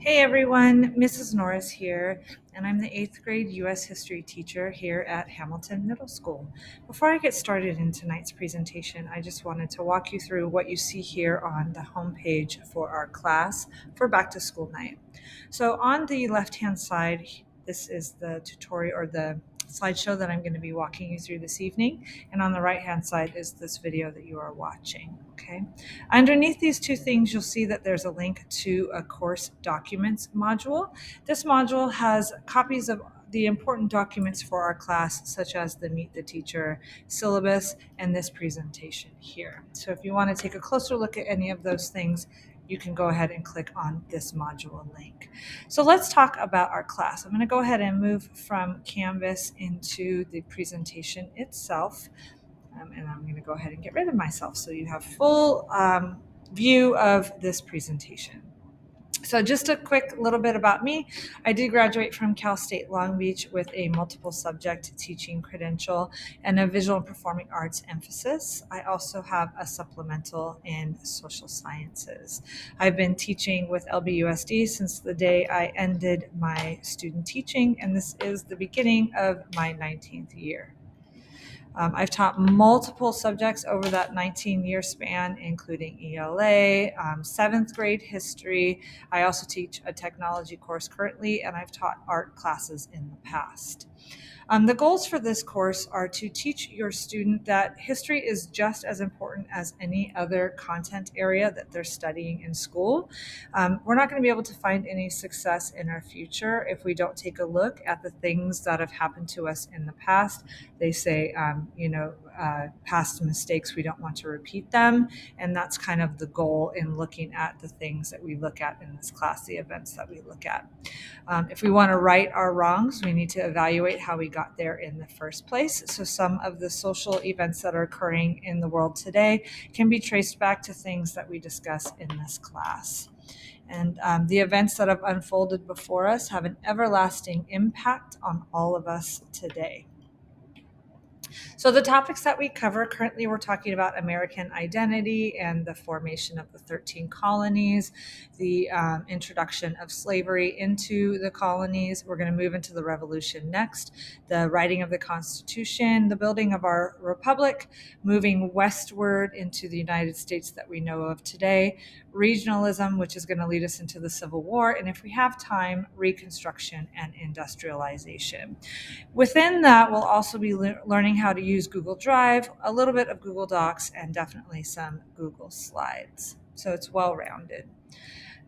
Hey everyone, Mrs. Norris here, and I'm the 8th grade U.S. history teacher here at Hamilton Middle School. Before I get started in tonight's presentation, I just wanted to walk you through what you see here on the homepage for our class for back to school night. So on the left-hand side, this is the tutorial or the slideshow that I'm going to be walking you through this evening, and on the right-hand side is this video that you are watching. Okay. Underneath these two things, you'll see that there's a link to a course documents module. This module has copies of the important documents for our class, such as the Meet the Teacher syllabus and this presentation here. So if you want to take a closer look at any of those things, you can go ahead and click on this module link. So let's talk about our class. I'm going to go ahead and move from Canvas into the presentation itself. And I'm going to go ahead and get rid of myself so you have full view of this presentation. So just a quick little bit about me. I did graduate from Cal State Long Beach with a multiple subject teaching credential and a visual and performing arts emphasis. I also have a supplemental in social sciences. I've been teaching with LBUSD since the day I ended my student teaching, and this is the beginning of my 19th year. I've taught multiple subjects over that 19-year span, including ELA, 7th grade history. I also teach a technology course currently, and I've taught art classes in the past. The goals for this course are to teach your student that history is just as important as any other content area that they're studying in school. We're not going to be able to find any success in our future if we don't take a look at the things that have happened to us in the past. They say, past mistakes, we don't want to repeat them. And that's kind of the goal in looking at the things that we look at in this class, the events that we look at. If we want to right our wrongs, we need to evaluate how we got there in the first place. So some of the social events that are occurring in the world today can be traced back to things that we discuss in this class. And the events that have unfolded before us have an everlasting impact on all of us today. So the topics that we cover currently, we're talking about American identity and the formation of the 13 colonies, the introduction of slavery into the colonies. We're going to move into the Revolution next, the writing of the Constitution, the building of our republic, moving westward into the United States that we know of today, regionalism, which is going to lead us into the Civil War, and if we have time, Reconstruction and industrialization. Within that, we'll also be learning how to use Google Drive, a little bit of Google Docs, and definitely some Google Slides. So it's well-rounded.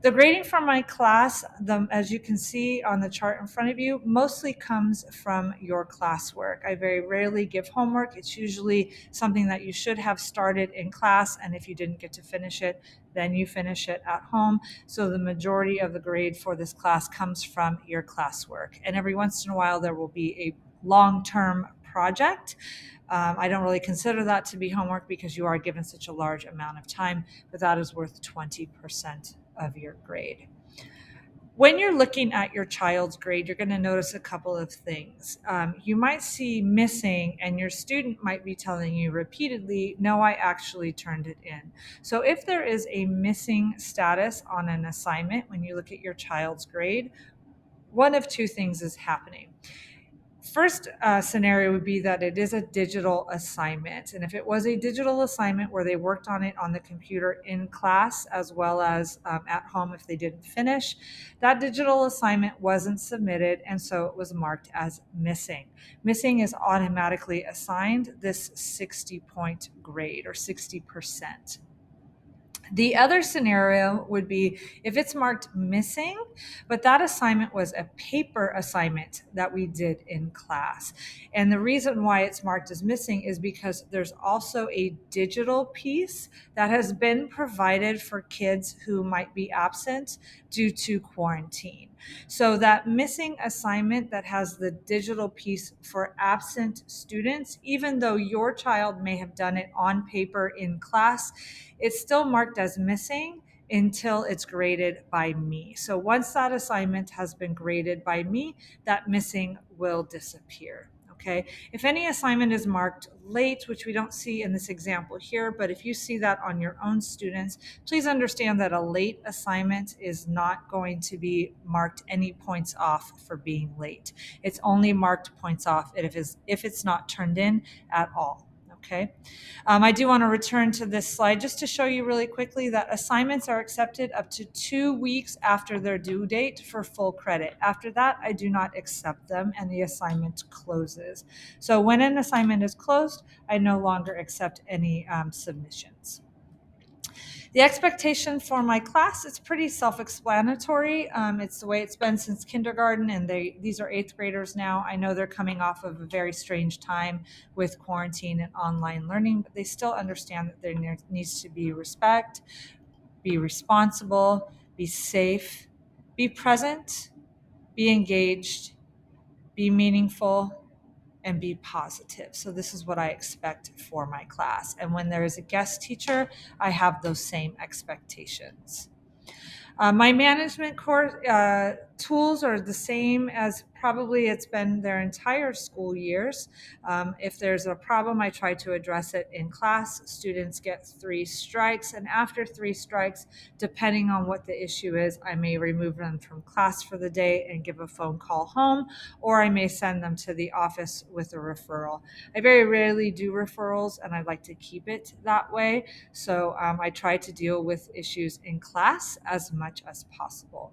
The grading for my class, as you can see on the chart in front of you, mostly comes from your classwork. I very rarely give homework. It's usually something that you should have started in class, and if you didn't get to finish it, then you finish it at home. So the majority of the grade for this class comes from your classwork. And every once in a while, there will be a long-term project. I don't really consider that to be homework because you are given such a large amount of time, but that is worth 20% of your grade. When you're looking at your child's grade, you're going to notice a couple of things. You might see missing, and your student might be telling you repeatedly, no, I actually turned it in. So if there is a missing status on an assignment when you look at your child's grade, one of two things is happening. First scenario would be that it is a digital assignment. And if it was a digital assignment where they worked on it on the computer in class as well as at home if they didn't finish, that digital assignment wasn't submitted, and so it was marked as missing. Missing is automatically assigned this 60-point grade or 60%. The other scenario would be if it's marked missing, but that assignment was a paper assignment that we did in class. And the reason why it's marked as missing is because there's also a digital piece that has been provided for kids who might be absent due to quarantine. So that missing assignment that has the digital piece for absent students, even though your child may have done it on paper in class, it's still marked as missing until it's graded by me. So once that assignment has been graded by me, that missing will disappear. Okay, if any assignment is marked late, which we don't see in this example here, but if you see that on your own students, please understand that a late assignment is not going to be marked any points off for being late. It's only marked points off if it's not turned in at all. Okay. I do want to return to this slide just to show you really quickly that assignments are accepted up to 2 weeks after their due date for full credit. After that, I do not accept them and the assignment closes. So when an assignment is closed, I no longer accept any submissions. The expectation for my class is pretty self-explanatory. It's the way it's been since kindergarten, and these are eighth graders now. I know they're coming off of a very strange time with quarantine and online learning, but they still understand that there needs to be respect, be responsible, be safe, be present, be engaged, be meaningful, and be positive. So this is what I expect for my class. And when there is a guest teacher, I have those same expectations. My management course tools are the same as probably it's been their entire school years. If there's a problem, I try to address it in class. Students get 3 strikes, and after 3 strikes, depending on what the issue is, I may remove them from class for the day and give a phone call home, or I may send them to the office with a referral. I very rarely do referrals, and I like to keep it that way. So I try to deal with issues in class as much as possible.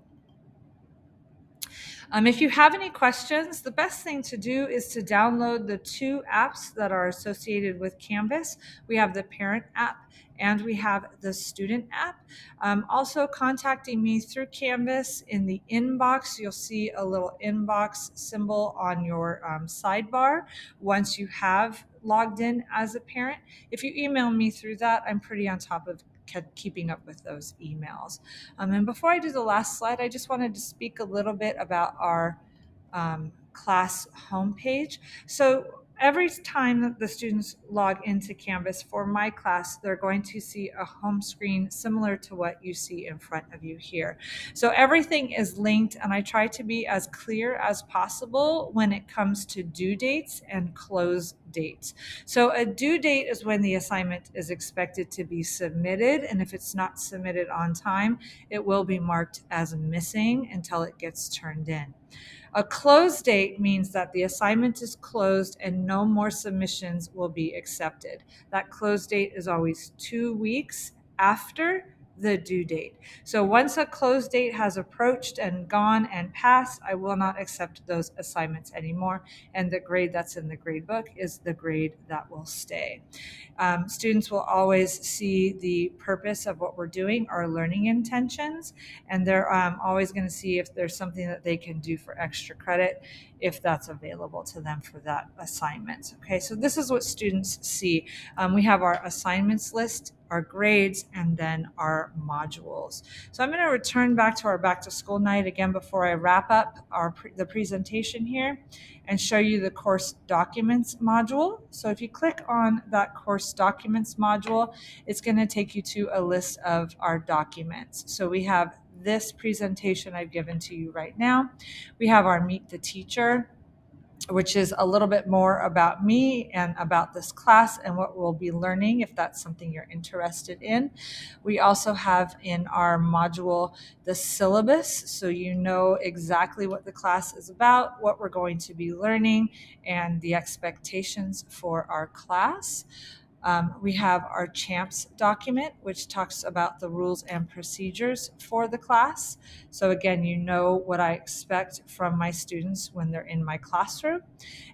If you have any questions, the best thing to do is to download the 2 apps that are associated with Canvas. We have the parent app and we have the student app. Also contacting me through Canvas, in the inbox, you'll see a little inbox symbol on your sidebar once you have logged in as a parent. If you email me through that, I'm pretty on top of keeping up with those emails. And before I do the last slide, I just wanted to speak a little bit about our class homepage. So every time that the students log into Canvas for my class, they're going to see a home screen similar to what you see in front of you here. So everything is linked, and I try to be as clear as possible when it comes to due dates and close dates. So a due date is when the assignment is expected to be submitted, and if it's not submitted on time, it will be marked as missing until it gets turned in. A close date means that the assignment is closed and no more submissions will be accepted. That close date is always 2 weeks after the due date. So once a close date has approached and gone and passed, I will not accept those assignments anymore. And the grade that's in the grade book is the grade that will stay. Students will always see the purpose of what we're doing, our learning intentions, and they're always going to see if there's something that they can do for extra credit, if that's available to them for that assignment. Okay, so this is what students see. We have our assignments list, our grades, and then our modules. So I'm going to return back to our back to school night again before I wrap up the presentation here and show you the course documents module. So if you click on that course documents module, it's going to take you to a list of our documents. So we have this presentation I've given to you right now. We have our Meet the Teacher, which is a little bit more about me and about this class and what we'll be learning, if that's something you're interested in. We also have in our module the syllabus, so you know exactly what the class is about, what we're going to be learning, and the expectations for our class. We have our CHAMPS document, which talks about the rules and procedures for the class. So again, you know what I expect from my students when they're in my classroom.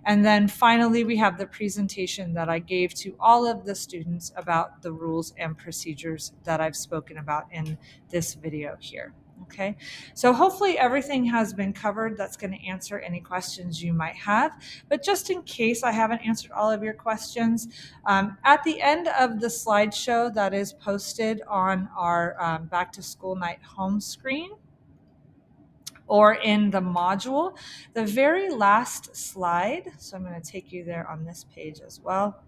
And then finally, we have the presentation that I gave to all of the students about the rules and procedures that I've spoken about in this video here. Okay, so hopefully everything has been covered that's going to answer any questions you might have. But just in case I haven't answered all of your questions, at the end of the slideshow that is posted on our Back to School Night home screen, or in the module, the very last slide, so I'm going to take you there on this page as well.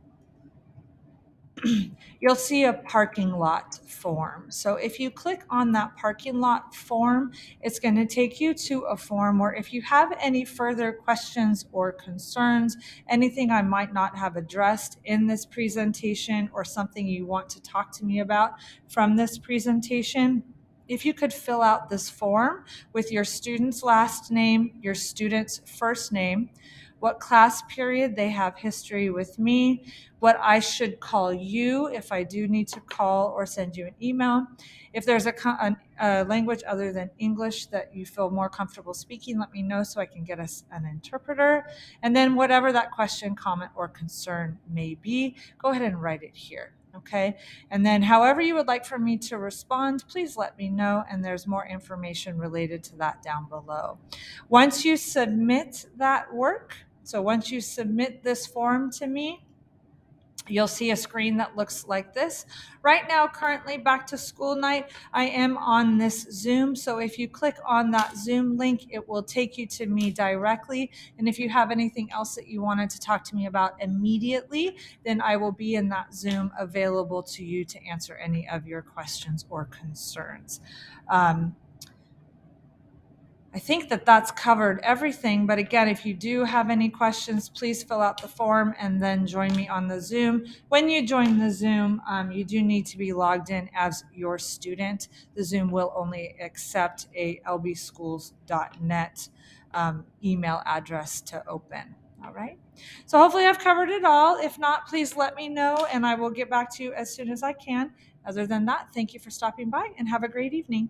you'll see a parking lot form. So if you click on that parking lot form, it's going to take you to a form where if you have any further questions or concerns, anything I might not have addressed in this presentation or something you want to talk to me about from this presentation, if you could fill out this form with your student's last name, your student's first name, what class period they have history with me, what I should call you if I do need to call or send you an email. If there's a language other than English that you feel more comfortable speaking, let me know so I can get us an interpreter. And then whatever that question, comment, or concern may be, go ahead and write it here. Okay. And then however you would like for me to respond, please let me know. And there's more information related to that down below. Once you submit that work, so once you submit this form to me, you'll see a screen that looks like this. Right now, currently back to school night, I am on this Zoom. So if you click on that Zoom link, it will take you to me directly. And if you have anything else that you wanted to talk to me about immediately, then I will be in that Zoom available to you to answer any of your questions or concerns. I think that that's covered everything. But again, if you do have any questions, please fill out the form and then join me on the Zoom. When you join the Zoom, you do need to be logged in as your student. The Zoom will only accept a lbschools.net email address to open. All right. So hopefully I've covered it all. If not, please let me know and I will get back to you as soon as I can. Other than that, thank you for stopping by and have a great evening.